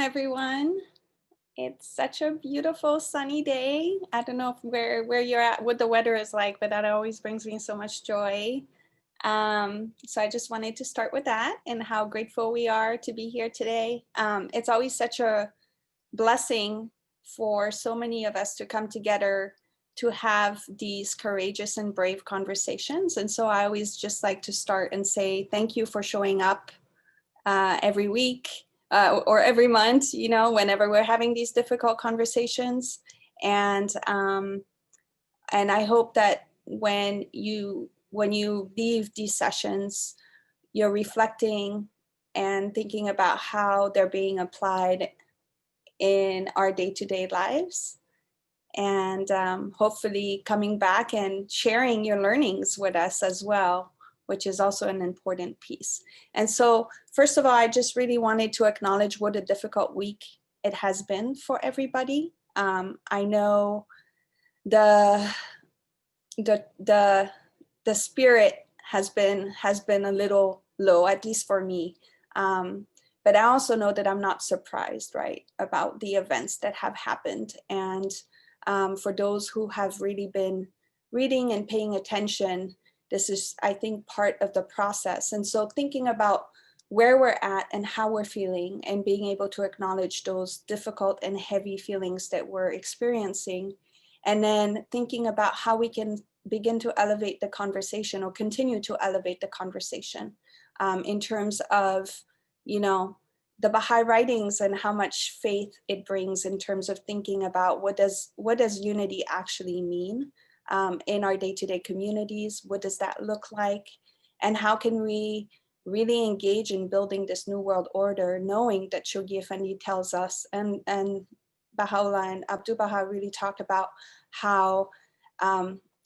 Everyone. It's such a beautiful sunny day. I don't know where you're at, what the weather is like, but that always brings me so much joy. So I just wanted to start with that and how grateful we are to be here today. It's always such a blessing for so many of us to come together to have these courageous and brave conversations. And so I always just like to start and say, thank you for showing up every week or every month, you know, whenever we're having these difficult conversations. And I hope that when you leave these sessions, you're reflecting and thinking about how they're being applied in our day-to-day lives. And hopefully coming back and sharing your learnings with us as well, which is also an important piece. And so, first of all, I just really wanted to acknowledge what a difficult week it has been for everybody. I know the spirit has been a little low, at least for me. But I also know that I'm not surprised, right, about the events that have happened. And for those who have really been reading and paying attention, this is, I think, part of the process. And so thinking about where we're at and how we're feeling and being able to acknowledge those difficult and heavy feelings that we're experiencing, and then thinking about how we can begin to elevate the conversation or continue to elevate the conversation in terms of, you know, the Baha'i writings and how much faith it brings in terms of thinking about what does unity actually mean in our day-to-day communities? What does that look like? And how can we really engage in building this new world order, knowing that Shoghi Effendi tells us, and Baha'u'llah and Abdul Baha really talk about how,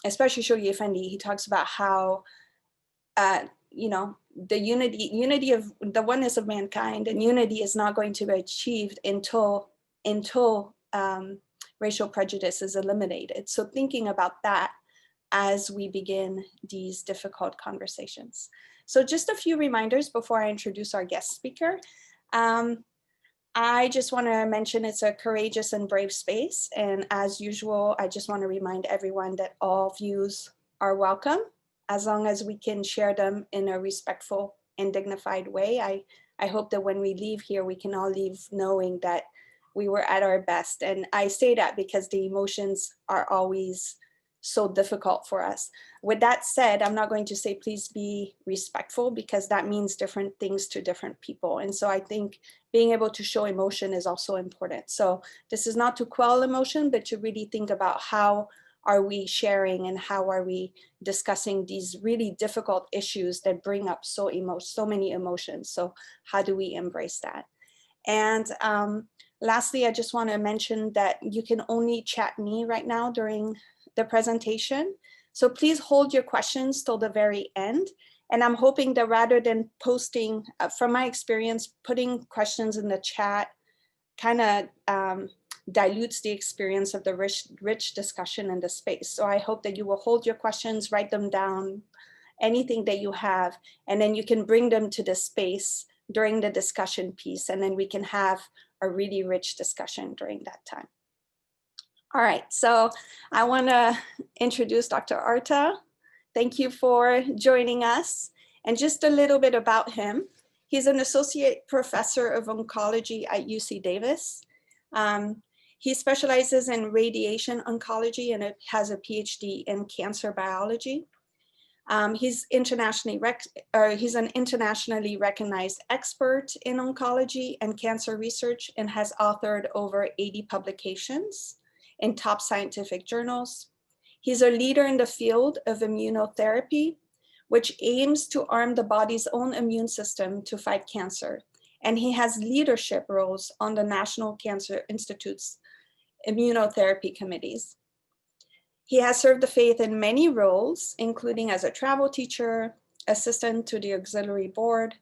especially Shoghi Effendi, he talks about how, you know, the unity of the oneness of mankind and unity is not going to be achieved until racial prejudice is eliminated. So thinking about that as we begin these difficult conversations. So just a few reminders before I introduce our guest speaker. I just want to mention it's a courageous and brave space. And as usual, I just want to remind everyone that all views are welcome, as long as we can share them in a respectful and dignified way. I hope that when we leave here, we can all leave knowing that we were at our best. And I say that because the emotions are always so difficult for us. With that said, I'm not going to say please be respectful, because that means different things to different people. And so I think being able to show emotion is also important. So this is not to quell emotion, but to really think about how are we sharing and how are we discussing these really difficult issues that bring up so many emotions. So how do we embrace that? And lastly, I just want to mention that you can only chat me right now during the presentation. So please hold your questions till the very end. And I'm hoping that rather than posting, from my experience, putting questions in the chat kind of dilutes the experience of the rich discussion in the space. So I hope that you will hold your questions, write them down, anything that you have, and then you can bring them to the space during the discussion piece, and then we can have a really rich discussion during that time. All right, so I want to introduce Dr. Arta. Thank you for joining us. And just a little bit about him. He's an Associate Professor of Oncology at UC Davis. He specializes in radiation oncology and has a Ph.D. in cancer biology. He's an internationally recognized expert in oncology and cancer research and has authored over 80 publications in top scientific journals. He's a leader in the field of immunotherapy, which aims to arm the body's own immune system to fight cancer. And he has leadership roles on the National Cancer Institute's immunotherapy committees. He has served the faith in many roles, including as a travel teacher, assistant to the auxiliary board,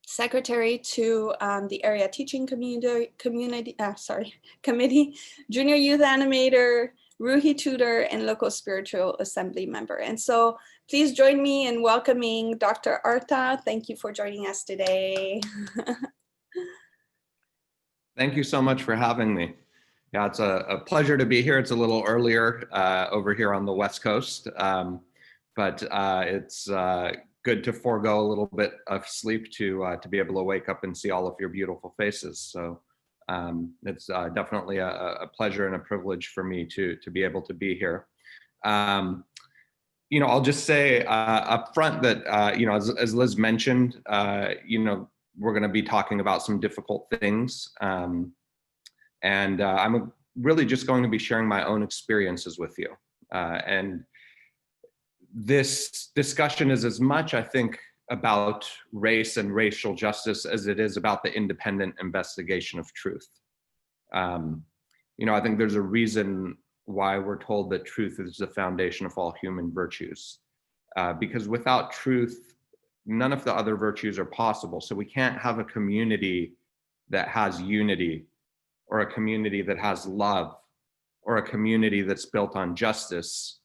secretary to the area teaching committee, junior youth animator, ruhi tutor, and local spiritual assembly member. And so please join me in welcoming Dr. Arta. Thank you for joining us today. Thank you so much for having me. Yeah, it's a pleasure to be here. It's a little earlier over here on the West Coast, but it's good to forego a little bit of sleep to be able to wake up and see all of your beautiful faces. So it's definitely a pleasure and a privilege for me to be able to be here. I'll just say up front that, as Liz mentioned, we're going to be talking about some difficult things. And I'm really just going to be sharing my own experiences with you. And this discussion is as much, I think, about race and racial justice as it is about the independent investigation of truth. I think there's a reason why we're told that truth is the foundation of all human virtues. Because without truth, none of the other virtues are possible. So we can't have a community that has unity, or a community that has love, or a community that's built on justice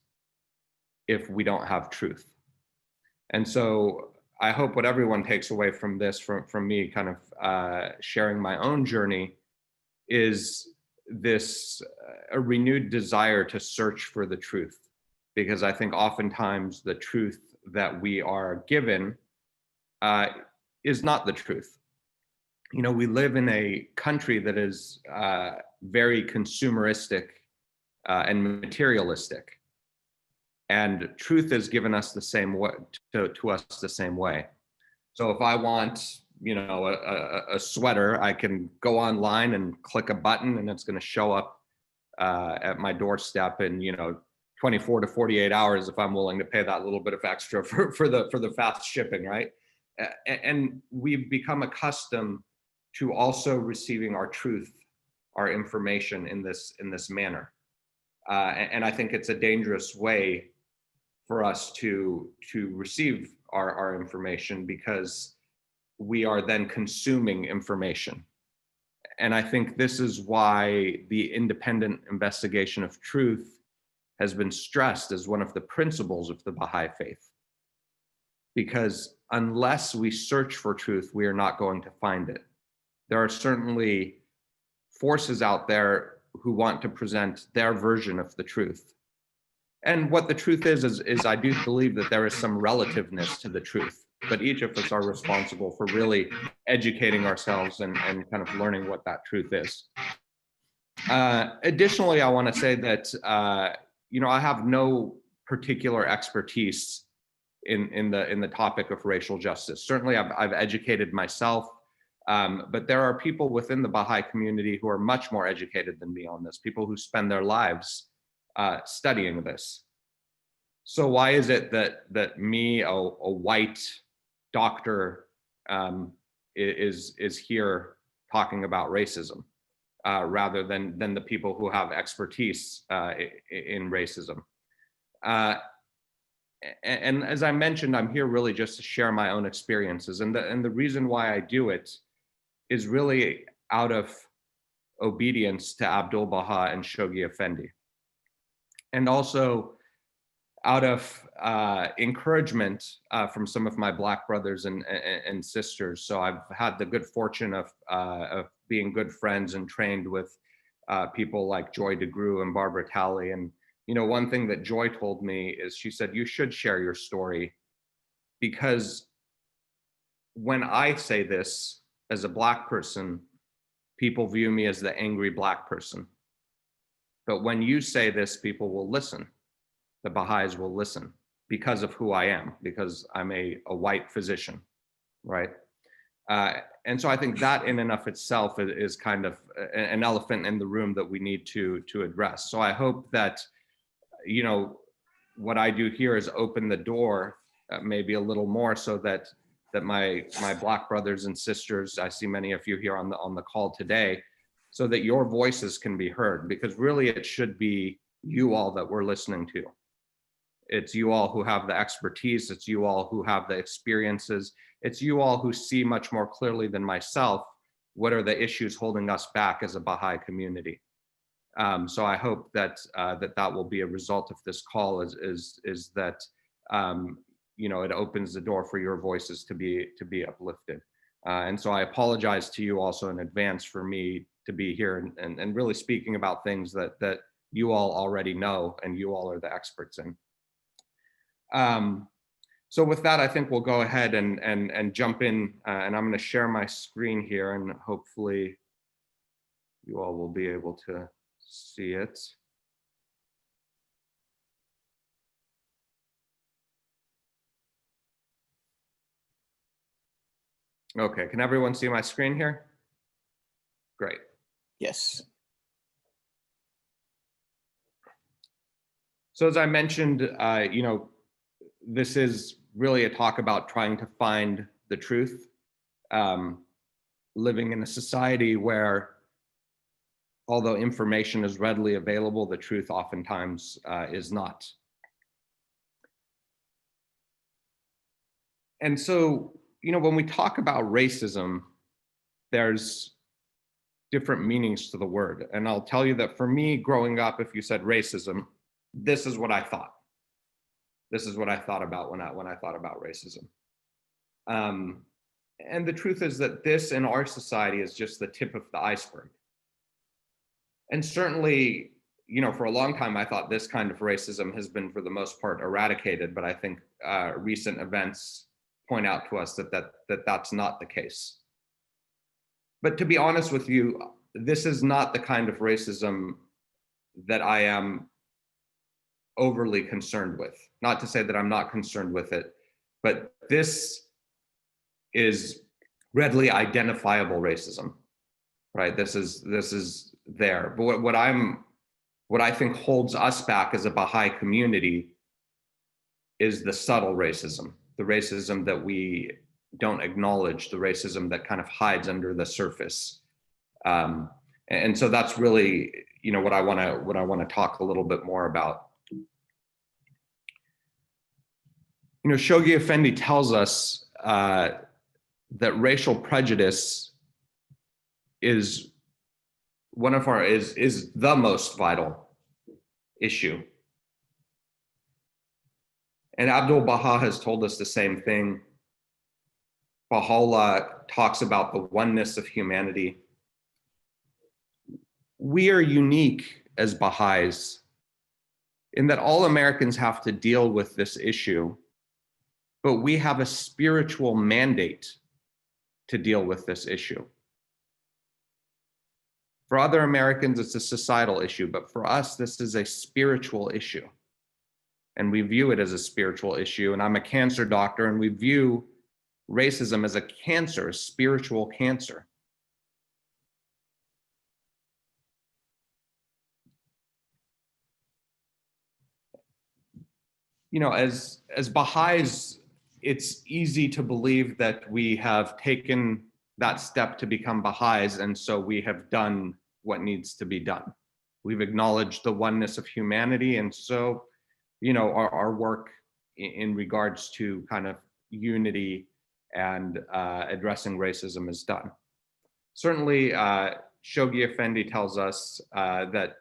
if we don't have truth. And so I hope what everyone takes away from this, from me kind of sharing my own journey, is this a renewed desire to search for the truth. Because I think oftentimes the truth that we are given is not the truth. We live in a country that is very consumeristic and materialistic, and truth is given us the same way, to us the same way. So if I want, a sweater, I can go online and click a button, and it's going to show up at my doorstep in 24 to 48 hours if I'm willing to pay that little bit of extra for the fast shipping, right? And we've become accustomed to also receiving our truth, our information in this manner. And I think it's a dangerous way for us to receive our information, because we are then consuming information. And I think this is why the independent investigation of truth has been stressed as one of the principles of the Baha'i faith. Because unless we search for truth, we are not going to find it. There are certainly forces out there who want to present their version of the truth. And what the truth is I do believe that there is some relativeness to the truth, but each of us are responsible for really educating ourselves and kind of learning what that truth is. Additionally, I want to say that, I have no particular expertise in the topic of racial justice. Certainly, I've educated myself. But there are people within the Baha'i community who are much more educated than me on this, people who spend their lives studying this. So why is it that me, a white doctor, is here talking about racism rather than the people who have expertise in racism? And as I mentioned, I'm here really just to share my own experiences. And the reason why I do it is really out of obedience to Abdul Baha and Shoghi Effendi. And also out of encouragement from some of my Black brothers and sisters. So I've had the good fortune of being good friends and trained with people like Joy DeGruy and Barbara Talley. And one thing that Joy told me is, she said, you should share your story, because when I say this as a Black person, people view me as the angry Black person. But when you say this, people will listen. The Baha'is will listen because of who I am, because I'm a white physician, right? And so I think that in and of itself is kind of an elephant in the room that we need to address. So I hope that, what I do here is open the door maybe a little more, so that my Black brothers and sisters, I see many of you here on the call today, so that your voices can be heard, because really it should be you all that we're listening to. It's you all who have the expertise. It's you all who have the experiences. It's you all who see much more clearly than myself what are the issues holding us back as a Baha'i community. So I hope that that will be a result of this call, is that it opens the door for your voices to be uplifted. And so I apologize to you also in advance for me be here and really speaking about things that you all already know and you all are the experts in. So with that, I think we'll go ahead and jump in, and I'm going to share my screen here, and hopefully you all will be able to see it. Okay, can everyone see my screen here? Great. Yes. So as I mentioned, this is really a talk about trying to find the truth, living in a society where, although information is readily available, the truth oftentimes is not. And so, when we talk about racism, there's different meanings to the word. And I'll tell you that for me, growing up, if you said racism, this is what I thought. This is what I thought about when I thought about racism. And the truth is that this in our society is just the tip of the iceberg. And certainly, for a long time, I thought this kind of racism has been, for the most part, eradicated. But I think recent events point out to us that that's not the case. But to be honest with you, this is not the kind of racism that I am overly concerned with. Not to say that I'm not concerned with it, but this is readily identifiable racism, right? This is there. But what I think holds us back as a Baha'i community is the subtle racism, the racism that we don't acknowledge, the racism that kind of hides under the surface. And so that's really, what I want to talk a little bit more about. Shoghi Effendi tells us that racial prejudice is is the most vital issue. And Abdul Baha has told us the same thing. Baha'u'llah talks about the oneness of humanity. We are unique as Baha'is in that all Americans have to deal with this issue, but we have a spiritual mandate to deal with this issue. For other Americans, it's a societal issue, but for us, this is a spiritual issue. And we view it as a spiritual issue. And I'm a cancer doctor, and we view racism as a cancer, a spiritual cancer. As Baha'is, it's easy to believe that we have taken that step to become Baha'is, and so we have done what needs to be done. We've acknowledged the oneness of humanity, and so, our work in regards to kind of unity and addressing racism is done. Certainly, Shoghi Effendi tells us that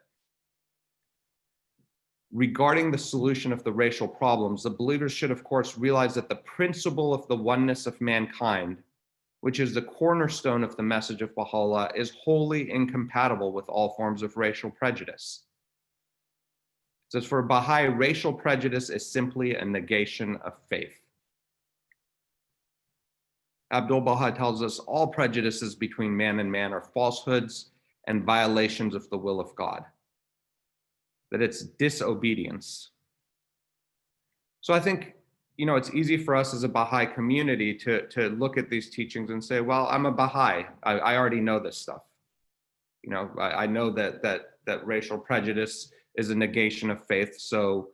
regarding the solution of the racial problems, the believers should, of course, realize that the principle of the oneness of mankind, which is the cornerstone of the message of Baha'u'llah, is wholly incompatible with all forms of racial prejudice. It says, for Baha'i, racial prejudice is simply a negation of faith. Abdul Baha tells us all prejudices between man and man are falsehoods and violations of the will of God, that it's disobedience. So I think, it's easy for us as a Baha'i community to look at these teachings and say, well, I'm a Baha'i. I already know this stuff. I know that racial prejudice is a negation of faith. So,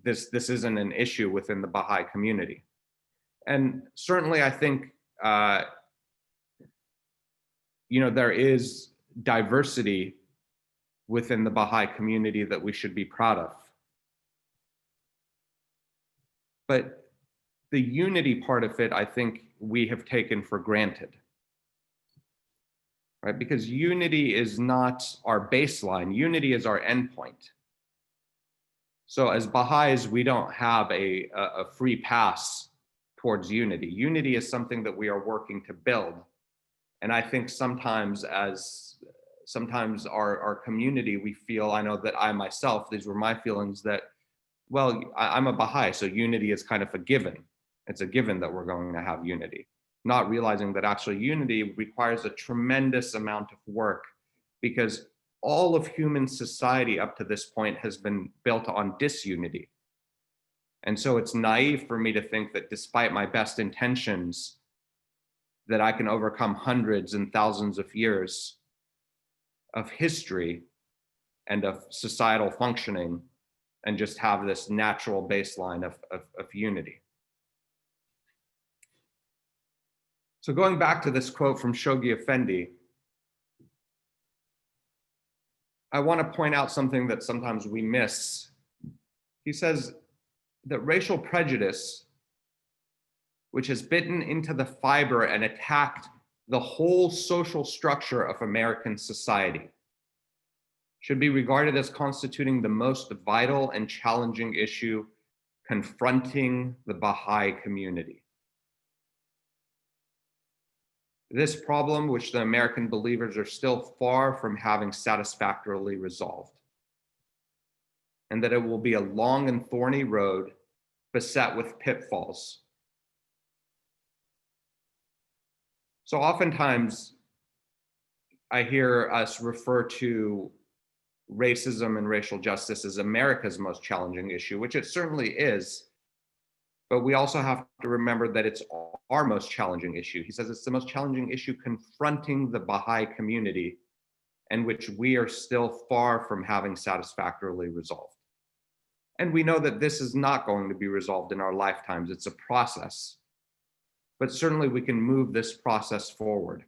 this isn't an issue within the Baha'i community. And certainly I think, there is diversity within the Baha'i community that we should be proud of. But the unity part of it, I think we have taken for granted, right? Because unity is not our baseline. Unity is our endpoint. So as Baha'is, we don't have a free pass towards unity. Unity is something that we are working to build. And I think sometimes our community, we feel, I know that I myself, these were my feelings, that, well, I'm a Baha'i, so unity is kind of a given. It's a given that we're going to have unity, not realizing that actually unity requires a tremendous amount of work, because all of human society up to this point has been built on disunity. And so it's naive for me to think that despite my best intentions, that I can overcome hundreds and thousands of years of history and of societal functioning and just have this natural baseline of unity. So going back to this quote from Shoghi Effendi, I want to point out something that sometimes we miss. He says that racial prejudice, which has bitten into the fiber and attacked the whole social structure of American society, should be regarded as constituting the most vital and challenging issue confronting the Baha'i community. This problem, which the American believers are still far from having satisfactorily resolved, and that it will be a long and thorny road beset with pitfalls. So oftentimes I hear us refer to racism and racial justice as America's most challenging issue, which it certainly is. But we also have to remember that it's our most challenging issue. He says it's the most challenging issue confronting the Baha'i community, and which we are still far from having satisfactorily resolved. And we know that this is not going to be resolved in our lifetimes. It's a process. But certainly we can move this process forward.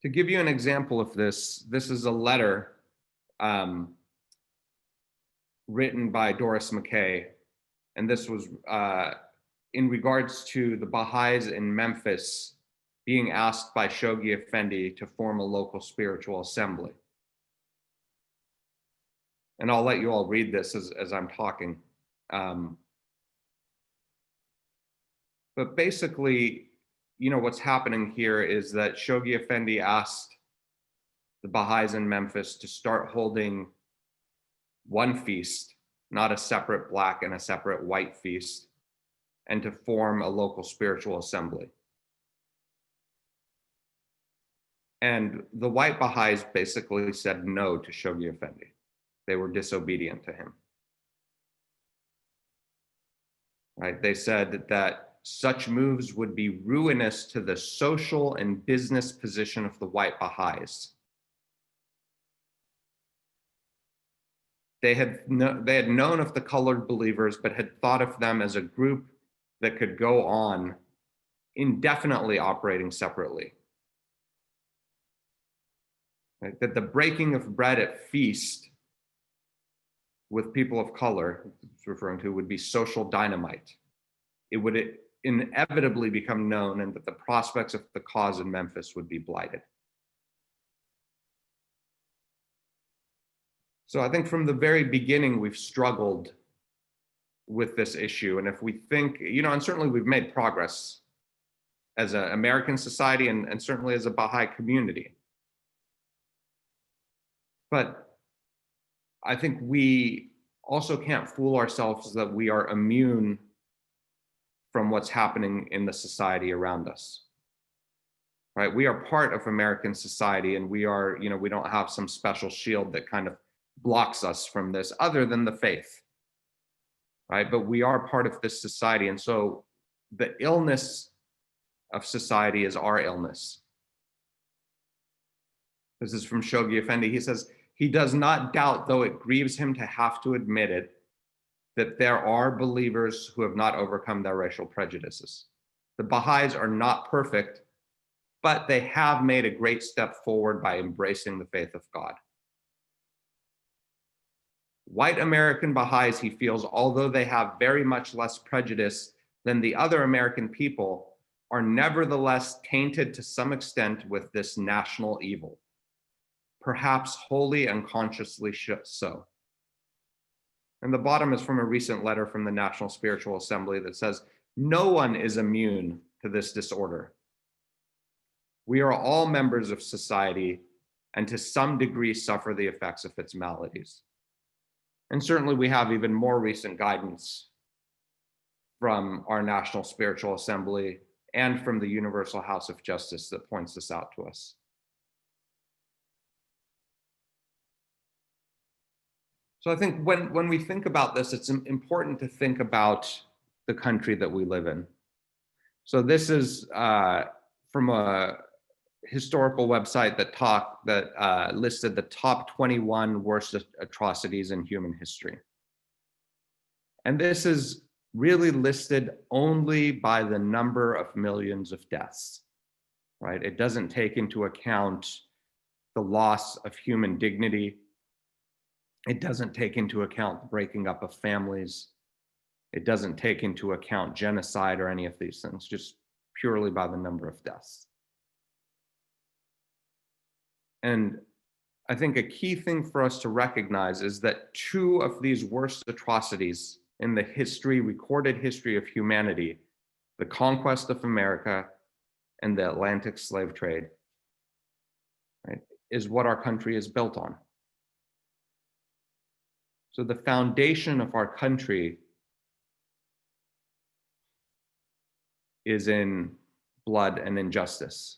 To give you an example of this, this is a letter written by Doris McKay, and this was in regards to the Baha'is in Memphis being asked by Shoghi Effendi to form a local spiritual assembly. And I'll let you all read this as I'm talking. But basically, you know, what's happening here is that Shoghi Effendi asked the Baha'is in Memphis to start holding one feast, not a separate black and a separate white feast, and to form a local spiritual assembly. And the white Baha'is basically said no to Shoghi Effendi. They were disobedient to him. Right? They said that such moves would be ruinous to the social and business position of the white Baha'is. They had known of the colored believers, but had thought of them as a group that could go on indefinitely operating separately. Right? That the breaking of bread at feast with people of color, it's referring to, would be social dynamite. It would inevitably become known, and that the prospects of the cause in Memphis would be blighted. So I think from the very beginning, we've struggled with this issue. And if we think, you know, and certainly we've made progress as an American society and certainly as a Baha'i community. But I think we also can't fool ourselves that we are immune from what's happening in the society around us. Right? We are part of American society, and we are, you know, we don't have some special shield that kind of blocks us from this other than the faith. Right? But we are part of this society. And so the illness of society is our illness. This is from Shoghi Effendi. He says, he does not doubt, though it grieves him to have to admit it, that there are believers who have not overcome their racial prejudices. The Baha'is are not perfect, but they have made a great step forward by embracing the faith of God. White American Baha'is, he feels, although they have very much less prejudice than the other American people, are nevertheless tainted to some extent with this national evil, perhaps wholly unconsciously so. And the bottom is from a recent letter from the National Spiritual Assembly that says, no one is immune to this disorder. We are all members of society and to some degree suffer the effects of its maladies. And certainly we have even more recent guidance from our National Spiritual Assembly and from the Universal House of Justice that points this out to us. So I think when we think about this, it's important to think about the country that we live in. So this is from a historical website that listed the top 21 worst atrocities in human history. And this is really listed only by the number of millions of deaths, right? It doesn't take into account the loss of human dignity. It doesn't take into account the breaking up of families. It doesn't take into account genocide or any of these things, just purely by the number of deaths. And I think a key thing for us to recognize is that two of these worst atrocities in the recorded history of humanity, the conquest of America and the Atlantic slave trade, right, is what our country is built on. So the foundation of our country is in blood and injustice.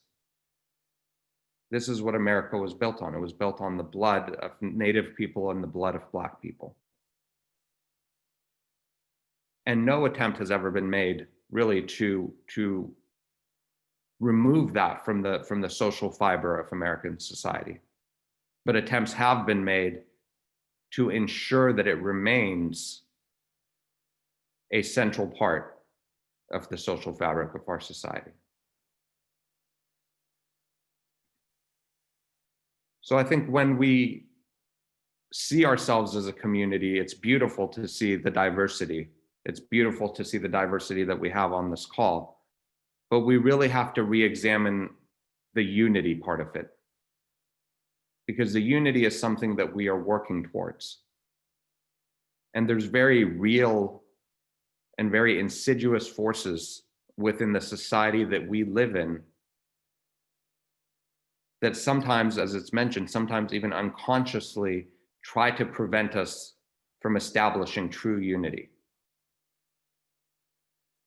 This is what America was built on. It was built on the blood of Native people and the blood of Black people. And no attempt has ever been made really to remove that from the social fiber of American society. But attempts have been made to ensure that it remains a central part of the social fabric of our society. So I think when we see ourselves as a community, it's beautiful to see the diversity. It's beautiful to see the diversity that we have on this call, but we really have to re-examine the unity part of it, because the unity is something that we are working towards. And there's very real and very insidious forces within the society that we live in that sometimes, as it's mentioned, sometimes even unconsciously try to prevent us from establishing true unity.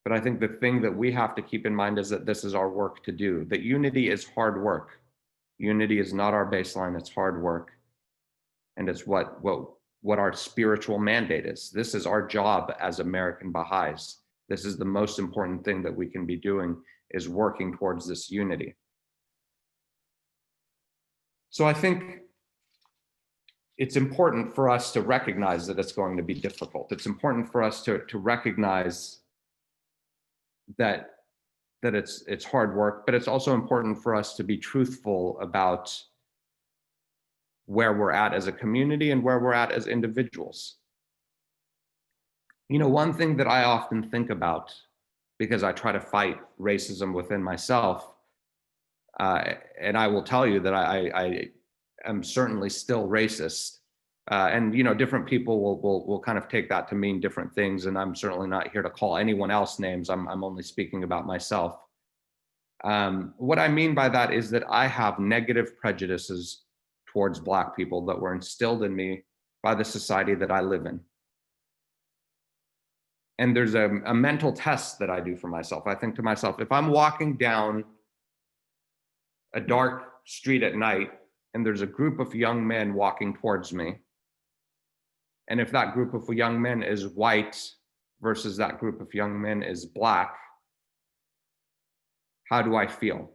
But I think the thing that we have to keep in mind is that this is our work to do, that unity is hard work. Unity is not our baseline, it's hard work. And it's what our spiritual mandate is. This is our job as American Baha'is. This is the most important thing that we can be doing, is working towards this unity. So I think it's important for us to recognize that it's going to be difficult. It's important for us to recognize that it's hard work, but it's also important for us to be truthful about where we're at as a community and where we're at as individuals. You know, one thing that I often think about, because I try to fight racism within myself, and I will tell you that I am certainly still racist. And you know, different people will kind of take that to mean different things, and I'm certainly not here to call anyone else names. I'm only speaking about myself. What I mean by that is that I have negative prejudices towards Black people that were instilled in me by the society that I live in. And there's a mental test that I do for myself. I think to myself, if I'm walking down a dark street at night and there's a group of young men walking towards me, and if that group of young men is white versus that group of young men is Black, how do I feel?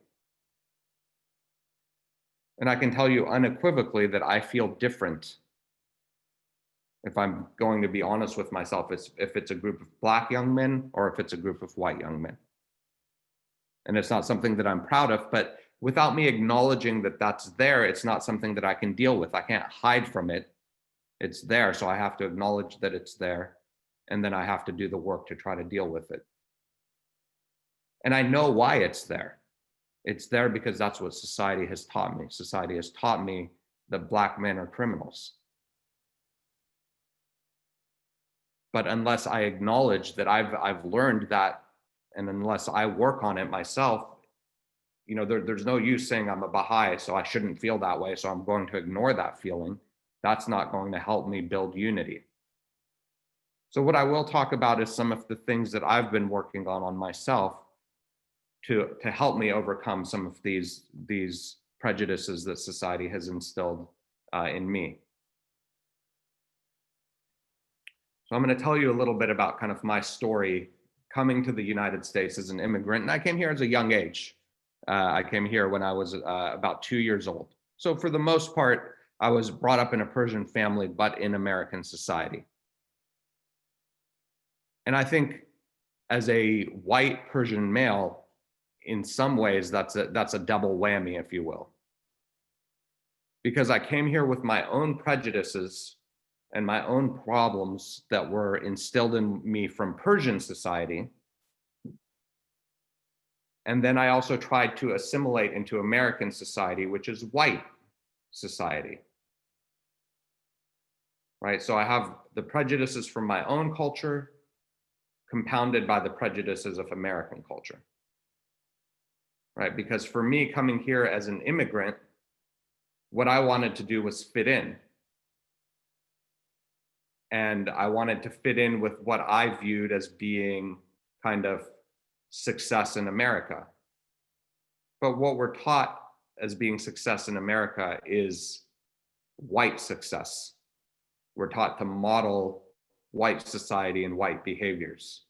And I can tell you unequivocally that I feel different, if I'm going to be honest with myself, if it's a group of Black young men or if it's a group of white young men. And it's not something that I'm proud of, but without me acknowledging that that's there, it's not something that I can deal with. I can't hide from it. It's there, so I have to acknowledge that it's there, and then I have to do the work to try to deal with it. And I know why it's there. It's there because that's what society has taught me. Society has taught me that Black men are criminals. But unless I acknowledge that I've learned that, and unless I work on it myself, there's no use saying I'm a Baha'i, so I shouldn't feel that way, so I'm going to ignore that feeling. That's not going to help me build unity. So what I will talk about is some of the things that I've been working on myself to help me overcome some of these prejudices that society has instilled in me. So I'm going to tell you a little bit about kind of my story coming to the United States as an immigrant. And I came here as a young age. I came here when I was about 2 years old. So for the most part, I was brought up in a Persian family, but in American society. And I think as a white Persian male, in some ways, that's a double whammy, if you will. Because I came here with my own prejudices and my own problems that were instilled in me from Persian society. And then I also tried to assimilate into American society, which is white society. Right? So I have the prejudices from my own culture compounded by the prejudices of American culture. Right? Because for me, coming here as an immigrant, what I wanted to do was fit in. And I wanted to fit in with what I viewed as being kind of success in America. But what we're taught as being success in America is white success. We're taught to model white society and white behaviors.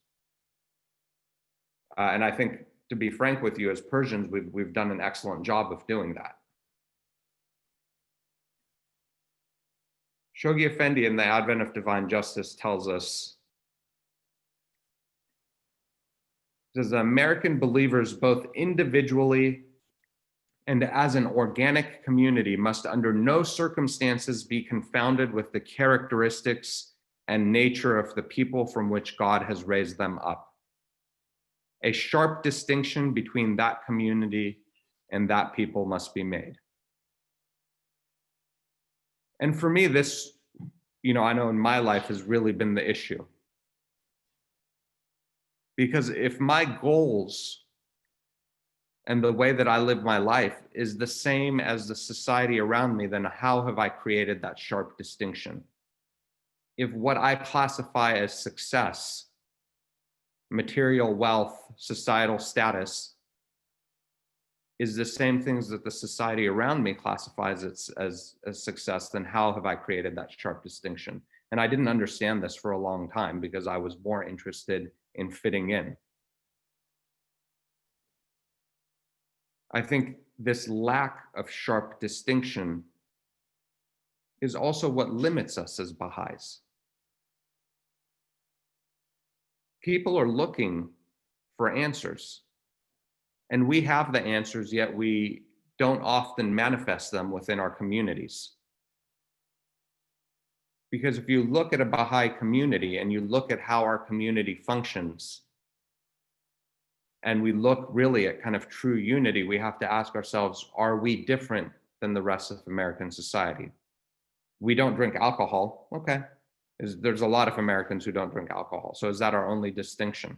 And I think, to be frank with you, as Persians, we've done an excellent job of doing that. Shoghi Effendi in The Advent of Divine Justice tells us, says American believers, both individually and as an organic community, must under no circumstances be confounded with the characteristics and nature of the people from which God has raised them up. A sharp distinction between that community and that people must be made. And for me, this, I know in my life has really been the issue. Because if my goals and the way that I live my life is the same as the society around me, then how have I created that sharp distinction? If what I classify as success, material wealth, societal status, is the same things that the society around me classifies as success, then how have I created that sharp distinction? And I didn't understand this for a long time because I was more interested in fitting in. I think this lack of sharp distinction is also what limits us as Baha'is. People are looking for answers, and we have the answers, yet we don't often manifest them within our communities. Because if you look at a Baha'i community and you look at how our community functions, and we look really at kind of true unity, we have to ask ourselves, are we different than the rest of American society? We don't drink alcohol, okay. There's a lot of Americans who don't drink alcohol, so is that our only distinction?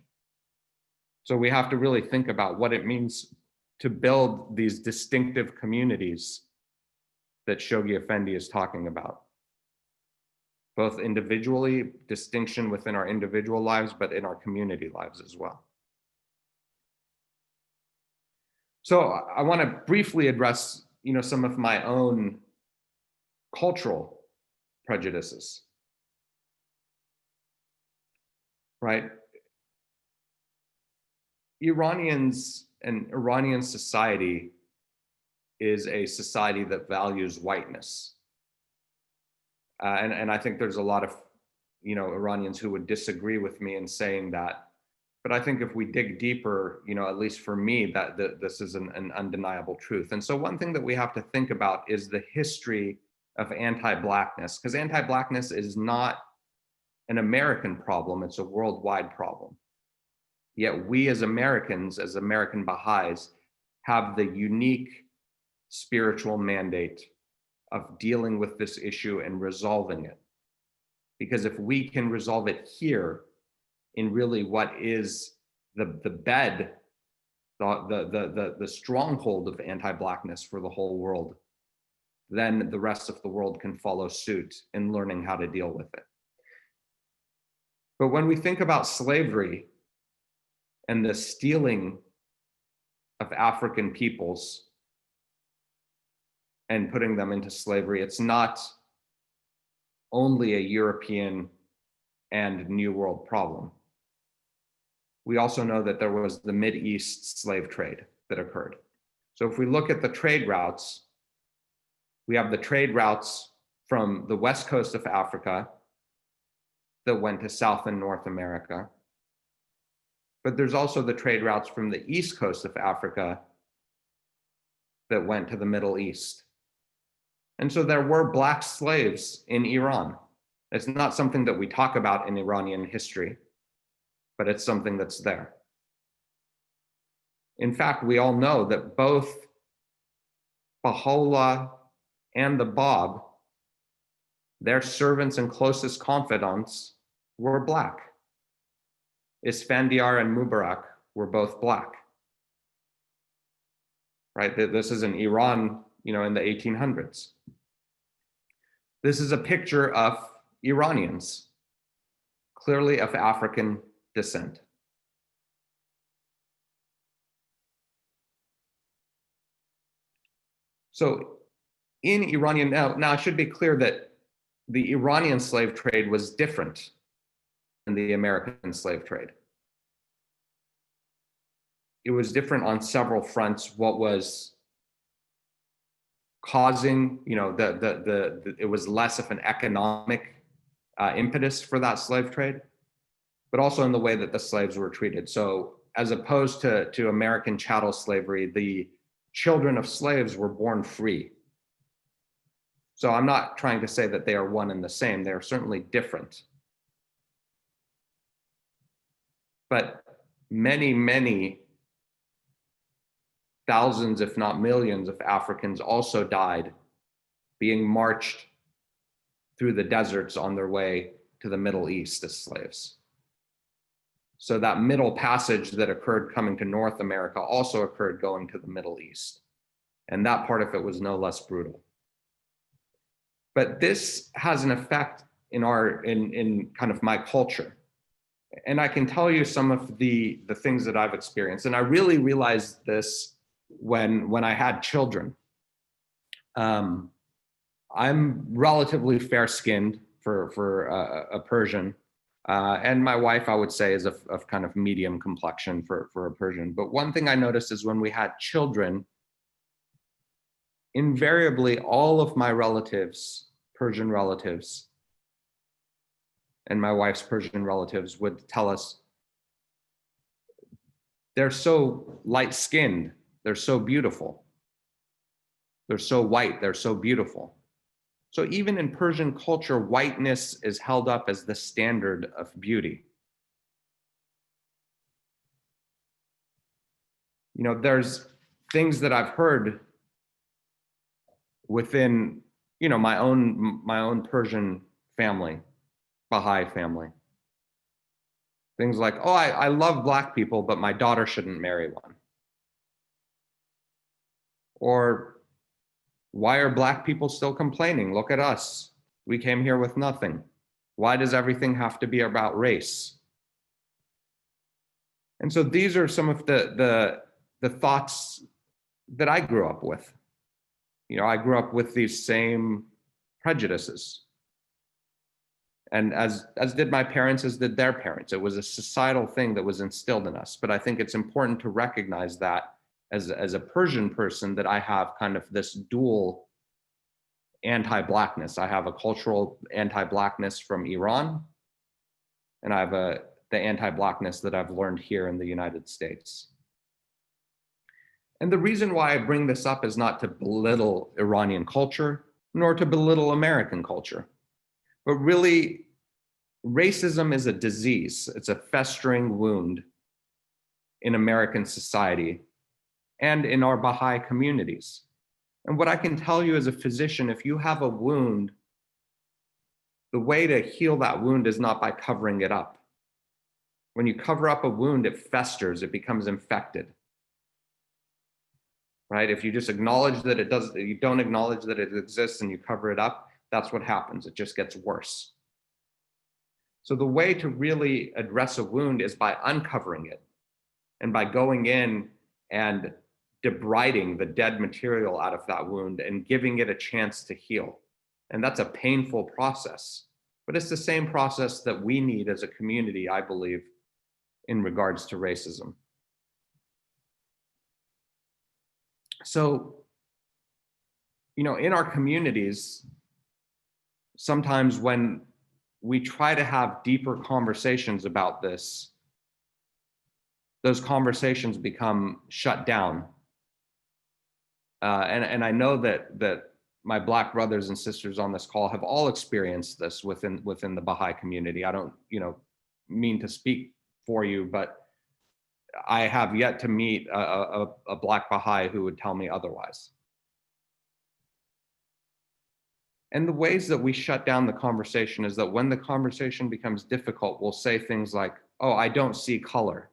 So we have to really think about what it means to build these distinctive communities that Shoghi Effendi is talking about. Both individually, distinction within our individual lives, but in our community lives as well. So I want to briefly address, some of my own cultural prejudices. Right? Iranians and Iranian society is a society that values whiteness. And I think there's a lot of, Iranians who would disagree with me in saying that. But I think if we dig deeper, at least for me, that this is an undeniable truth. And so one thing that we have to think about is the history of anti-Blackness, because anti-Blackness is not an American problem, it's a worldwide problem. Yet we as Americans, as American Baha'is, have the unique spiritual mandate of dealing with this issue and resolving it. Because if we can resolve it here in really what is the bed, the stronghold of anti-Blackness for the whole world, then the rest of the world can follow suit in learning how to deal with it. But when we think about slavery and the stealing of African peoples and putting them into slavery, it's not only a European and New World problem. We also know that there was the Mideast slave trade that occurred. So if we look at the trade routes, we have the trade routes from the west coast of Africa that went to South and North America. But there's also the trade routes from the east coast of Africa that went to the Middle East. And so there were Black slaves in Iran. It's not something that we talk about in Iranian history, but it's something that's there. In fact, we all know that both Baha'u'llah and the Bab, their servants and closest confidants were Black. Isfandiar and Mubarak were both Black. Right? This is in Iran, in the 1800s. This is a picture of Iranians, clearly of African descent. So in Iranian, now it should be clear that the Iranian slave trade was different than the American slave trade. It was different on several fronts. What was causing, it was less of an economic impetus for that slave trade, but also in the way that the slaves were treated. So as opposed to American chattel slavery, the children of slaves were born free. So I'm not trying to say that they are one and the same. They are certainly different. But many, many thousands, if not millions, of Africans also died being marched through the deserts on their way to the Middle East as slaves. So that middle passage that occurred coming to North America also occurred going to the Middle East. And that part of it was no less brutal. But this has an effect in kind of my culture. And I can tell you some of the things that I've experienced. And I really realized this when I had children. I'm relatively fair-skinned for a Persian. And my wife, I would say, is of kind of medium complexion for a Persian. But one thing I noticed is when we had children, invariably all of my relatives, Persian relatives, and my wife's Persian relatives would tell us, they're so light-skinned, they're so beautiful, they're so white, they're so beautiful. So even in Persian culture, whiteness is held up as the standard of beauty. There's things that I've heard within, my own Persian family, Baha'i family. Things like, oh, I love Black people, but my daughter shouldn't marry one. Or, why are Black people still complaining? Look at us. We came here with nothing. Why does everything have to be about race? And so these are some of the thoughts that I grew up with. I grew up with these same prejudices. And as did my parents, as did their parents. It was a societal thing that was instilled in us. But I think it's important to recognize that as a Persian person, that I have kind of this dual anti-Blackness. I have a cultural anti-Blackness from Iran, and I have the anti-Blackness that I've learned here in the United States. And the reason why I bring this up is not to belittle Iranian culture, nor to belittle American culture, but really, racism is a disease. It's a festering wound in American society and in our Baha'i communities. And what I can tell you as a physician, if you have a wound the way to heal that wound is not by covering it up. When you cover up a wound, it festers, it becomes infected. Right? If you just acknowledge that it does, you don't acknowledge that it exists and you cover it up, that's what happens. It just gets worse. So the way to really address a wound is by uncovering it and by going in and debriding the dead material out of that wound and giving it a chance to heal. And that's a painful process, but it's the same process that we need as a community, I believe, in regards to racism. So, you know, in our communities, sometimes when we try to have deeper conversations about this, those conversations become shut down. And I know that my Black brothers and sisters on this call have all experienced this within the Baha'i community. I don't, you know, mean to speak for you, but I have yet to meet a Black Baha'i who would tell me otherwise. And the ways that we shut down the conversation is that when the conversation becomes difficult, we'll say things like, oh, I don't see color.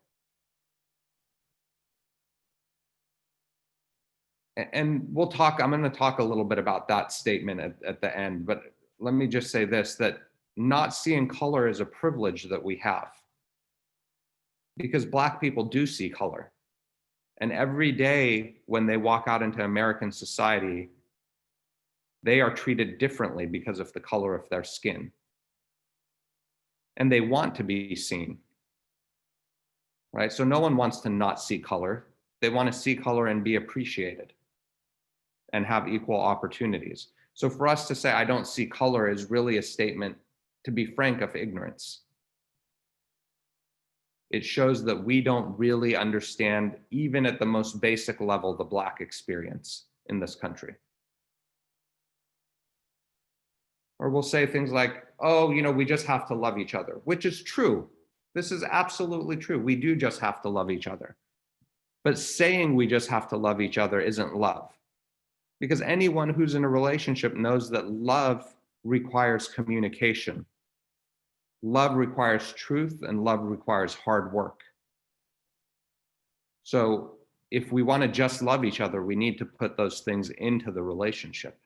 And we'll talk, I'm going to talk a little bit about that statement at the end, but let me just say this, that not seeing color is a privilege that we have. Because Black people do see color. And every day when they walk out into American society, they are treated differently because of the color of their skin. And they want to be seen, right? So no one wants to not see color. They want to see color and be appreciated and have equal opportunities. So for us to say, I don't see color is really a statement, to be frank, of ignorance. It shows that we don't really understand, even at the most basic level, the Black experience in this country. Or we'll say things like, oh, you know, we just have to love each other, which is true. This is absolutely true. We do just have to love each other. But saying we just have to love each other isn't love. Because anyone who's in a relationship knows that love requires communication. Love requires truth, and love requires hard work. So if we want to just love each other, we need to put those things into the relationship.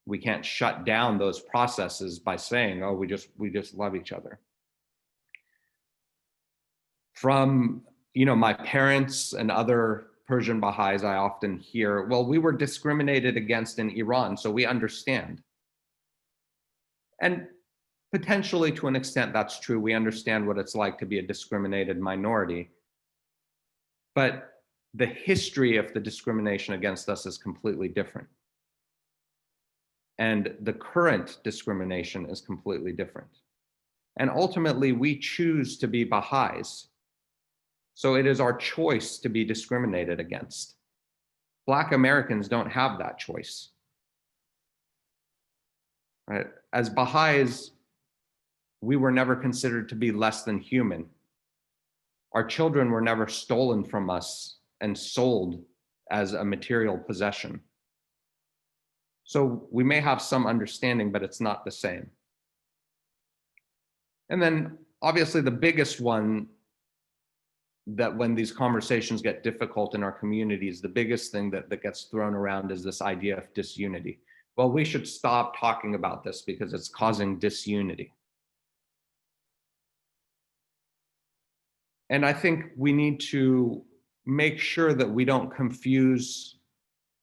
We can't shut down those processes by saying, oh, we just love each other. From, you know, my parents and other Persian Baha'is, I often hear, well, we were discriminated against in Iran, so we understand. And potentially, to an extent, that's true. We understand what it's like to be a discriminated minority. But the history of the discrimination against us is completely different. And the current discrimination is completely different. And ultimately, we choose to be Baha'is. So it is our choice to be discriminated against. Black Americans don't have that choice. Right? As Baha'is, we were never considered to be less than human. Our children were never stolen from us and sold as a material possession. So we may have some understanding, but it's not the same. And then obviously the biggest one, that when these conversations get difficult in our communities, the biggest thing that gets thrown around is this idea of disunity. Well, we should stop talking about this because it's causing disunity. And I think we need to make sure that we don't confuse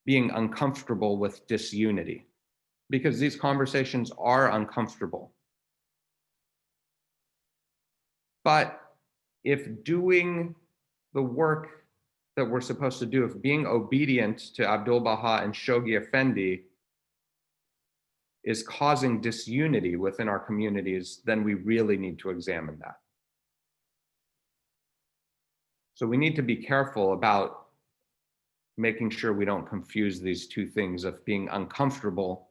being uncomfortable with disunity, because these conversations are uncomfortable. But if doing the work that we're supposed to do, if being obedient to Abdul Baha and Shoghi Effendi is causing disunity within our communities, then we really need to examine that. So we need to be careful about making sure we don't confuse these two things of being uncomfortable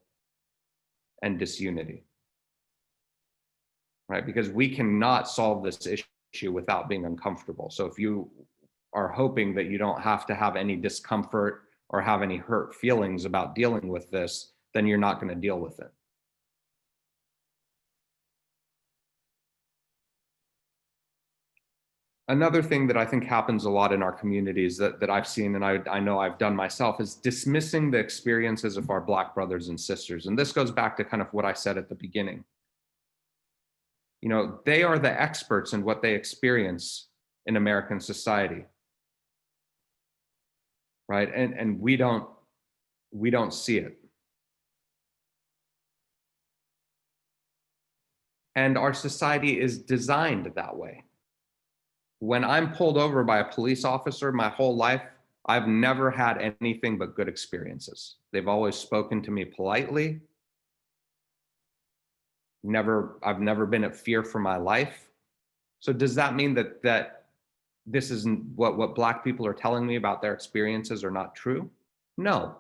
and disunity, right? Because we cannot solve this issue without being uncomfortable. So if you are hoping that you don't have to have any discomfort or have any hurt feelings about dealing with this, then you're not going to deal with it. Another thing that I think happens a lot in our communities that I've seen, and I know I've done myself, is dismissing the experiences of our Black brothers and sisters. And this goes back to kind of what I said at the beginning. You know, they are the experts in what they experience in American society, right? And we don't see it. And our society is designed that way. When I'm pulled over by a police officer my whole life, I've never had anything but good experiences. They've always spoken to me politely. I've never been at fear for my life. So does that mean that this isn't what Black people are telling me about their experiences are not true? No.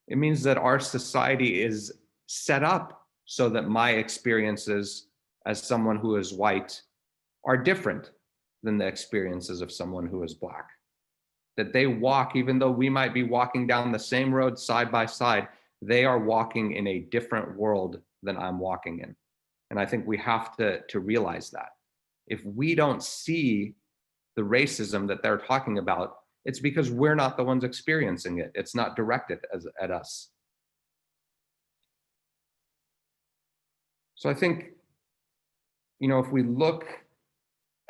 It means that our society is set up so that my experiences as someone who is white are different than the experiences of someone who is Black. That they walk, even though we might be walking down the same road side by side, they are walking in a different world than I'm walking in. And I think we have to realize that. If we don't see the racism that they're talking about, it's because we're not the ones experiencing it. It's not directed at us. So I think, you know, if we look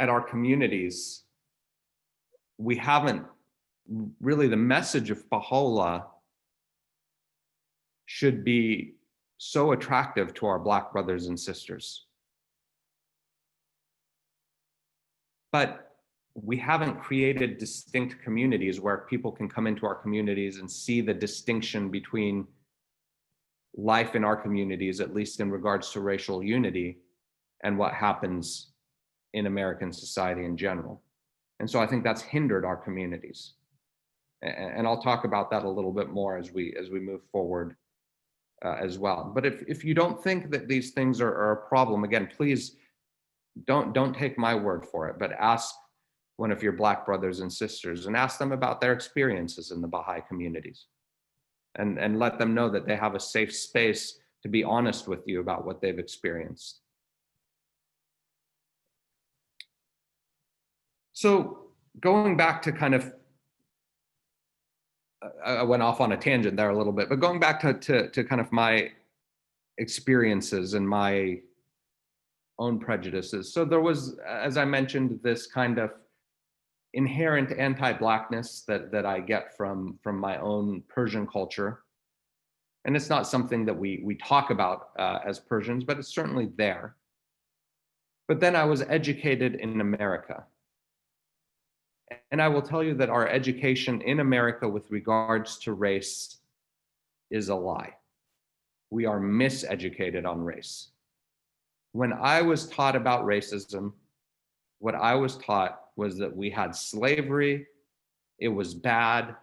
at our communities, we haven't really, the message of Baha'u'llah should be so attractive to our Black brothers and sisters. But we haven't created distinct communities where people can come into our communities and see the distinction between life in our communities, at least in regards to racial unity, and what happens in American society in general. And so I think that's hindered our communities. And I'll talk about that a little bit more as we move forward as well. But if you don't think that these things are a problem, again, please don't take my word for it, but ask one of your Black brothers and sisters and ask them about their experiences in the Baha'i communities, and let them know that they have a safe space to be honest with you about what they've experienced. So going back to kind of, I went off on a tangent there a little bit, but going back to kind of my experiences and my own prejudices. So there was, as I mentioned, this kind of inherent anti-Blackness that I get from my own Persian culture. And it's not something that we talk about as Persians, but it's certainly there. But then I was educated in America. And I will tell you that our education in America with regards to race is a lie. We are miseducated on race. When I was taught about racism, what I was taught was that we had slavery, it was bad,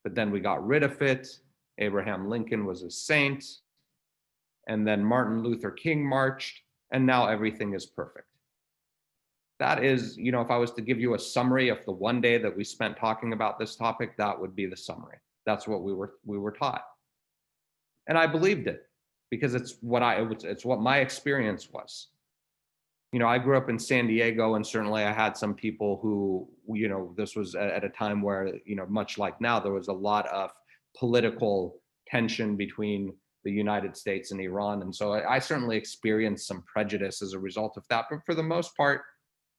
but then we got rid of it. Abraham Lincoln was a saint, and then Martin Luther King marched, and now everything is perfect. That is, you know, if I was to give you a summary of the one day that we spent talking about this topic, that would be the summary. That's what we were taught. And I believed it because it's what my experience was. You know, I grew up in San Diego, and certainly I had some people who, you know, this was at a time where, you know, much like now, there was a lot of political tension between the United States and Iran. And so I certainly experienced some prejudice as a result of that. But for the most part,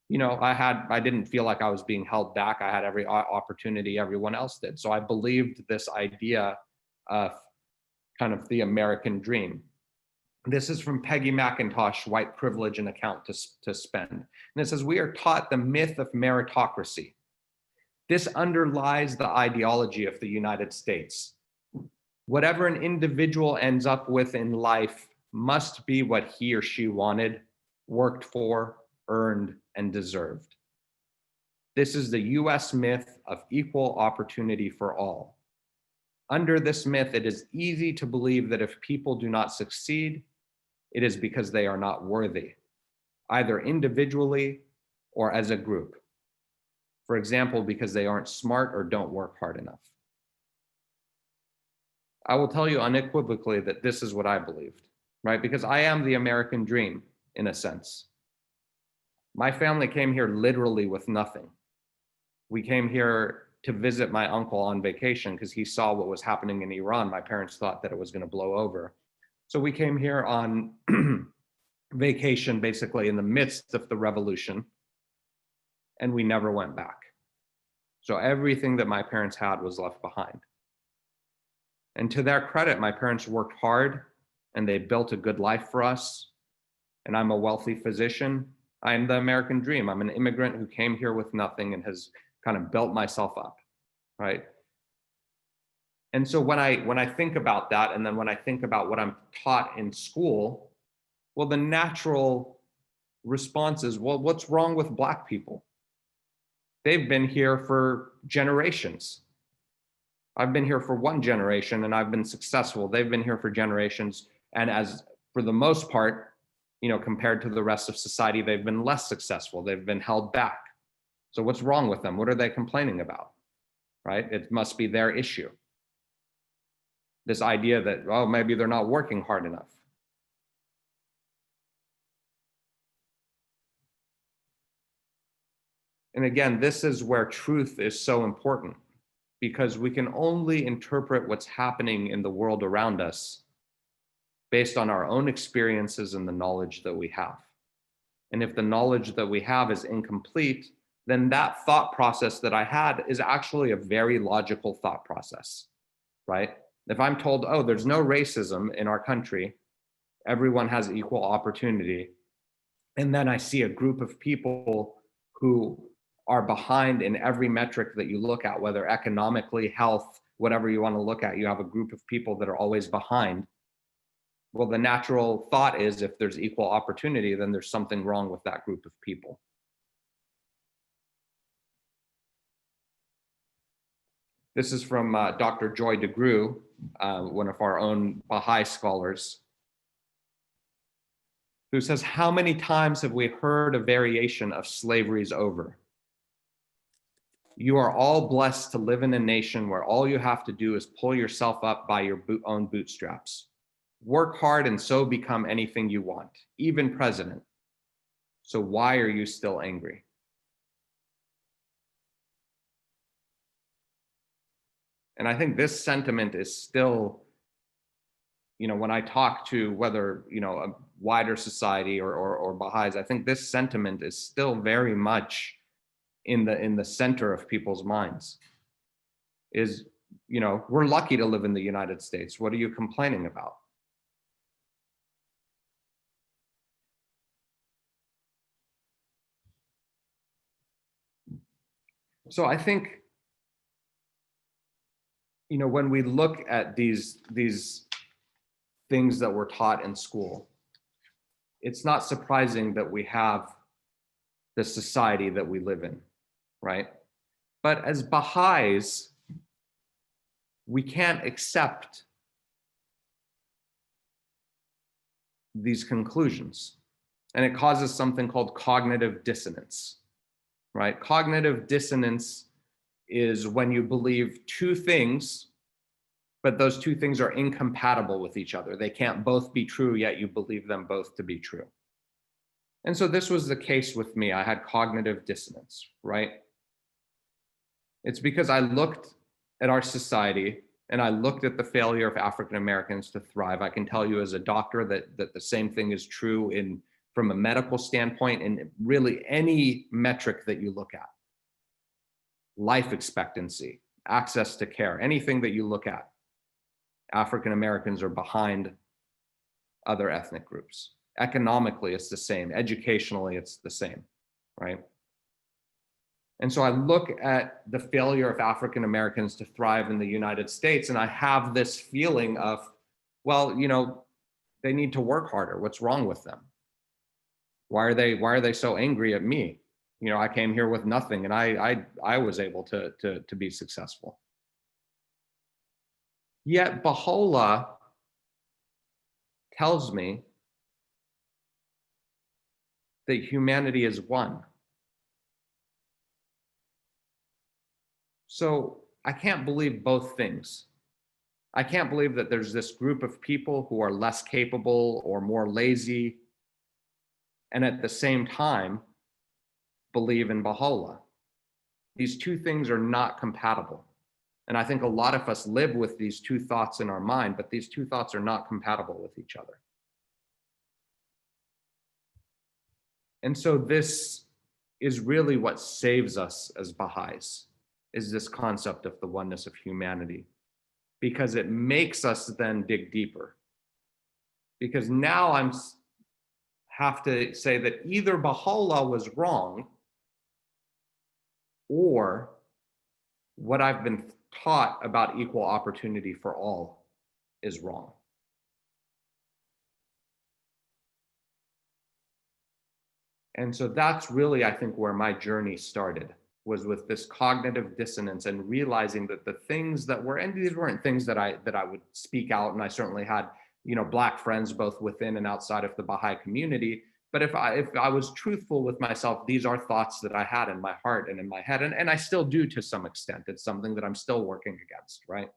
you know, I didn't feel like I was being held back. I had every opportunity everyone else did. So I believed this idea of kind of the American dream. This is from Peggy McIntosh, White Privilege, An Account to Spend. And it says, we are taught the myth of meritocracy. This underlies the ideology of the United States. Whatever an individual ends up with in life must be what he or she wanted, worked for, earned, and deserved. This is the US myth of equal opportunity for all. Under this myth, it is easy to believe that if people do not succeed, it is because they are not worthy, either individually or as a group. For example, because they aren't smart or don't work hard enough. I will tell you unequivocally that this is what I believed, right? Because I am the American dream, in a sense. My family came here literally with nothing. We came here to visit my uncle on vacation because he saw what was happening in Iran. My parents thought that it was going to blow over. So we came here on vacation, basically in the midst of the revolution, and we never went back. So everything that my parents had was left behind. And to their credit, my parents worked hard and they built a good life for us. And I'm a wealthy physician. I'm the American dream. I'm an immigrant who came here with nothing and has kind of built myself up, right? And so when I think about that, and then when I think about what I'm taught in school, well, the natural response is, well, what's wrong with Black people? They've been here for generations. I've been here for one generation and I've been successful. They've been here for generations. And as for the most part, compared to the rest of society, they've been less successful. They've been held back. So what's wrong with them? What are they complaining about, right? It must be their issue. This idea that, oh, maybe they're not working hard enough. And again, this is where truth is so important, because we can only interpret what's happening in the world around us based on our own experiences and the knowledge that we have. And if the knowledge that we have is incomplete, then that thought process that I had is actually a very logical thought process, right? If I'm told, oh, there's no racism in our country, everyone has equal opportunity, and then I see a group of people who are behind in every metric that you look at, whether economically, health, whatever you want to look at, you have a group of people that are always behind. Well, the natural thought is if there's equal opportunity, then there's something wrong with that group of people. This is from Dr. Joy DeGruy, one of our own Baha'i scholars, who says, how many times have we heard a variation of slavery's over? You are all blessed to live in a nation where all you have to do is pull yourself up by your own bootstraps. Work hard and so become anything you want, even president. So why are you still angry? And I think this sentiment is still, when I talk to whether, a wider society or Baha'is, I think this sentiment is still very much in the center of people's minds. Is, we're lucky to live in the United States. What are you complaining about? So I think, when we look at these things that we're taught in school, it's not surprising that we have the society that we live in, right? But as Baha'is, we can't accept these conclusions. And it causes something called cognitive dissonance, right? Cognitive dissonance is when you believe two things, but those two things are incompatible with each other. They can't both be true, yet you believe them both to be true. And so this was the case with me. I had cognitive dissonance, right? It's because I looked at our society and I looked at the failure of African Americans to thrive. I can tell you as a doctor that the same thing is true from a medical standpoint and really any metric that you look at. Life expectancy, access to care, anything that you look at, African Americans are behind other ethnic groups. Economically, it's the same. Educationally, it's the same, right? And so I look at the failure of African Americans to thrive in the United States, and I have this feeling of, well, they need to work harder. What's wrong with them? Why are they so angry at me? I came here with nothing, and I was able to be successful. Yet Baha'u'llah tells me that humanity is one. So I can't believe both things. I can't believe that there's this group of people who are less capable or more lazy, and at the same time, believe in Baha'u'llah. These two things are not compatible. And I think a lot of us live with these two thoughts in our mind, but these two thoughts are not compatible with each other. And so this is really what saves us as Baha'is, is this concept of the oneness of humanity, because it makes us then dig deeper. Because now I have to say that either Baha'u'llah was wrong, or what I've been taught about equal opportunity for all is wrong. And so that's really, I think, where my journey started, was with this cognitive dissonance and realizing that the things that were, and these weren't things that I would speak out, and I certainly had, Black friends both within and outside of the Baha'i community. But if I was truthful with myself, these are thoughts that I had in my heart and in my head, and I still do to some extent. It's something that I'm still working against, right?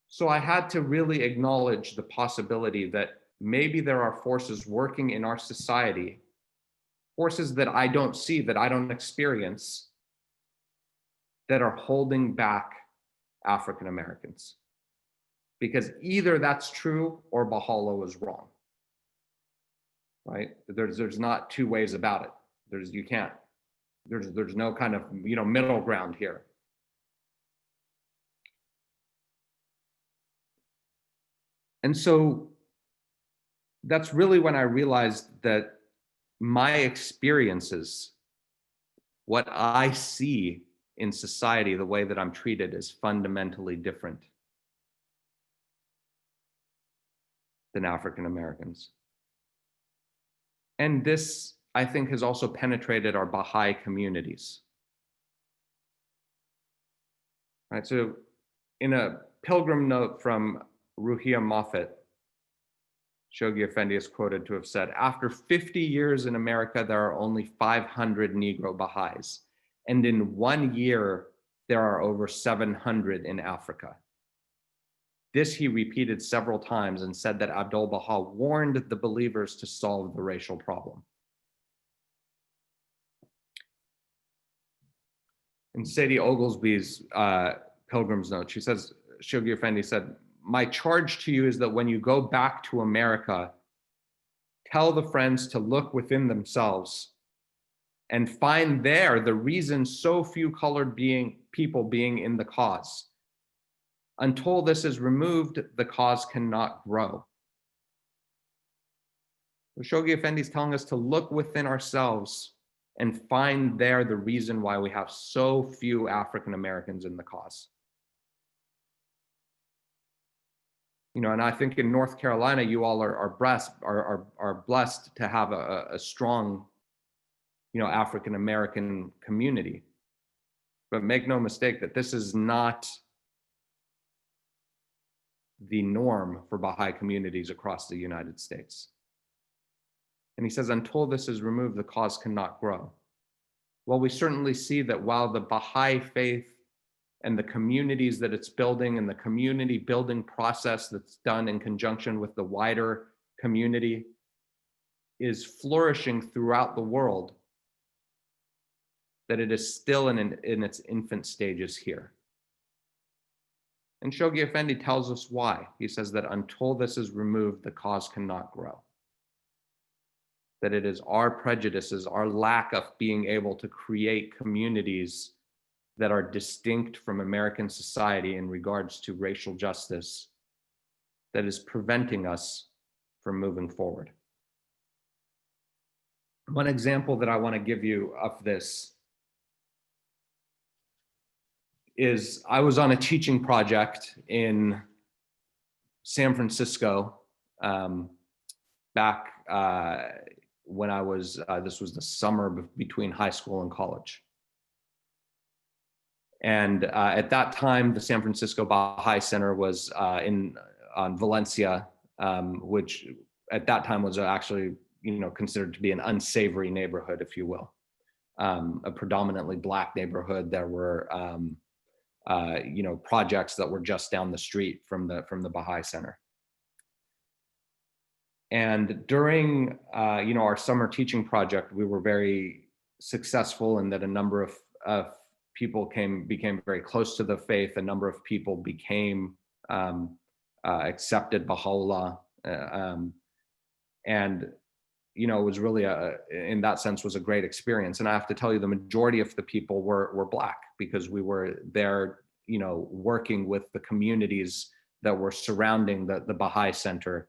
So I had to really acknowledge the possibility that maybe there are forces working in our society, forces that I don't see, that I don't experience, that are holding back African Americans. Because either that's true or Baha'u'llah was wrong, right? There's not two ways about it. There's no kind of, middle ground here. And so that's really when I realized that my experiences, what I see in society, the way that I'm treated, is fundamentally different than African Americans. And this, I think, has also penetrated our Baha'i communities. Right, so in a pilgrim note from Ruhi Moffat, Shoghi Effendi is quoted to have said, "After 50 years in America, there are only 500 Negro Baha'is. And in 1 year, there are over 700 in Africa." This he repeated several times and said that Abdu'l-Baha warned the believers to solve the racial problem. In Sadie Oglesby's Pilgrim's Note, she says, Shoghi Effendi said, "My charge to you is that when you go back to America, tell the friends to look within themselves and find there the reason so few colored people being in the cause. Until this is removed, the cause cannot grow." So Shoghi Effendi is telling us to look within ourselves and find there the reason why we have so few African Americans in the cause. And I think in North Carolina, you all are blessed to have a strong, African American community. But make no mistake that this is not the norm for Baha'i communities across the United States. And he says, until this is removed, the cause cannot grow. Well, we certainly see that while the Baha'i faith and the communities that it's building and the community building process that's done in conjunction with the wider community is flourishing throughout the world, that it is still in its infant stages here. And Shoghi Effendi tells us why. He says that until this is removed, the cause cannot grow. That it is our prejudices, our lack of being able to create communities that are distinct from American society in regards to racial justice, that is preventing us from moving forward. One example that I want to give you of this is I was on a teaching project in San Francisco back when I was, this was the summer between high school and college. And at that time, the San Francisco Baha'i Center was on Valencia, which at that time was actually, considered to be an unsavory neighborhood, if you will, a predominantly Black neighborhood. There were, projects that were just down the street from the Baha'i Center. And during our summer teaching project, we were very successful in that a number of people became very close to the faith. A number of people became accepted Baha'u'llah, and it was really in that sense was a great experience. And I have to tell you, the majority of the people were Black, because we were there, working with the communities that were surrounding the Baha'i Center.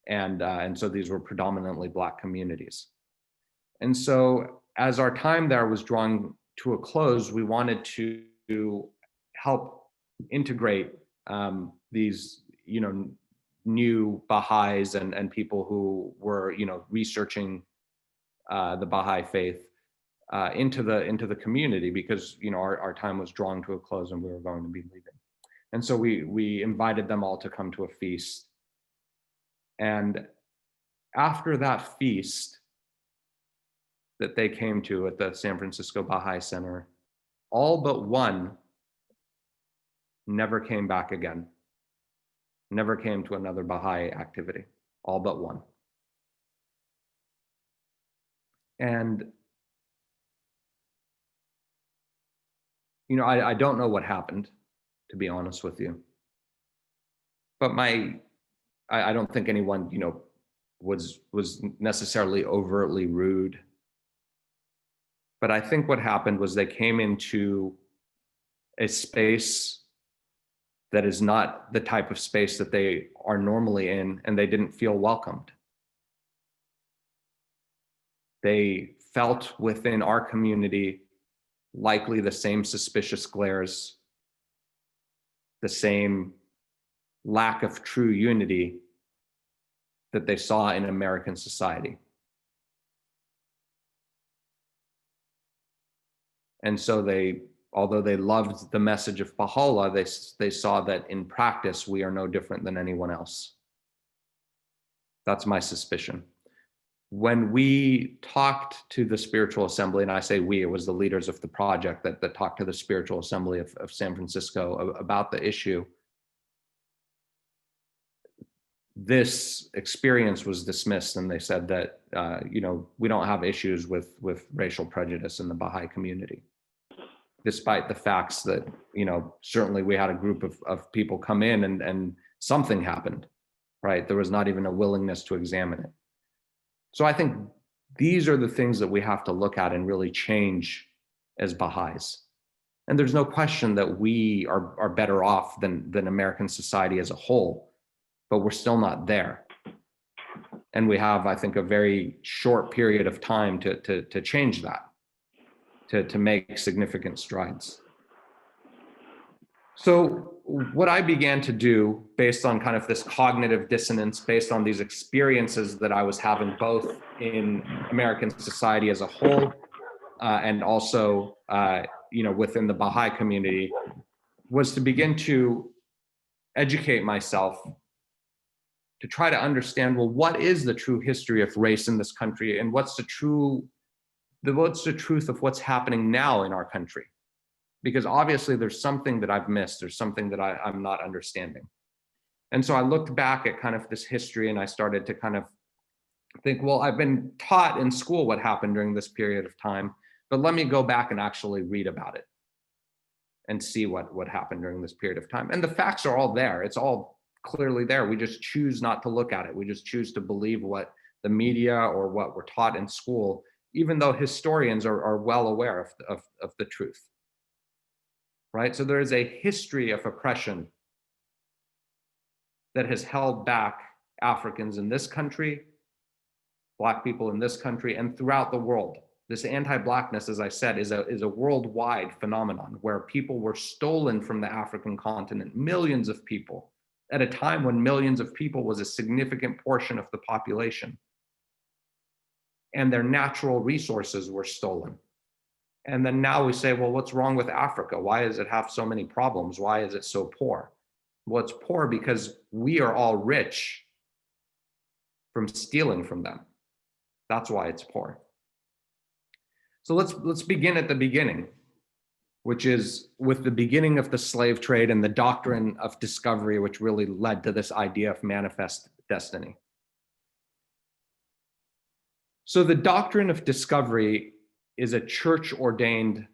And so these were predominantly Black communities. And so as our time there was drawing to a close, we wanted to help integrate these, new Baha'is and people who were, researching the Baha'i faith into the community, because our time was drawing to a close and we were going to be leaving. And so we invited them all to come to a feast. And after that feast that they came to at the San Francisco Baha'i Center, all but one never came back again, never came to another Baha'i activity, all but one. And, I don't know what happened, to be honest with you. But I don't think anyone, was necessarily overtly rude. But I think what happened was they came into a space that is not the type of space that they are normally in, and they didn't feel welcomed. They felt within our community likely the same suspicious glares, the same lack of true unity that they saw in American society. And so although they loved the message of Baha'u'llah, they saw that in practice, we are no different than anyone else. That's my suspicion. When we talked to the Spiritual Assembly, and I say we, it was the leaders of the project that talked to the Spiritual Assembly of San Francisco about the issue, this experience was dismissed, and they said that we don't have issues with racial prejudice in the Baha'i community, despite the facts that certainly we had a group of people come in and something happened, right? There was not even a willingness to examine it. So I think these are the things that we have to look at and really change as Baha'is. And there's no question that we are better off than American society as a whole, but we're still not there. And we have, I think, a very short period of time to change that, to make significant strides. So what I began to do, based on kind of this cognitive dissonance, based on these experiences that I was having both in American society as a whole, and also within the Baha'i community, was to begin to educate myself to try to understand, well, what is the true history of race in this country, and what's the truth of what's happening now in our country? Because obviously there's something that I've missed, there's something that I'm not understanding. And so I looked back at kind of this history, and I started to kind of think, well, I've been taught in school what happened during this period of time, but let me go back and actually read about it and see what happened during this period of time. And the facts are all there. It's all clearly there. We just choose not to look at it. We just choose to believe what the media or what we're taught in school, even though historians are well aware of the truth. Right? So there is a history of oppression that has held back Africans in this country, Black people in this country, and throughout the world. This anti-Blackness, as I said, is a worldwide phenomenon where people were stolen from the African continent, millions of people, at a time when millions of people was a significant portion of the population. And their natural resources were stolen. And then now we say, well, what's wrong with Africa? Why does it have so many problems? Why is it so poor? Well, it's poor because we are all rich from stealing from them. That's why it's poor. So let's begin at the beginning, which is with the beginning of the slave trade and the doctrine of discovery, which really led to this idea of manifest destiny. So the doctrine of discovery is a church-ordained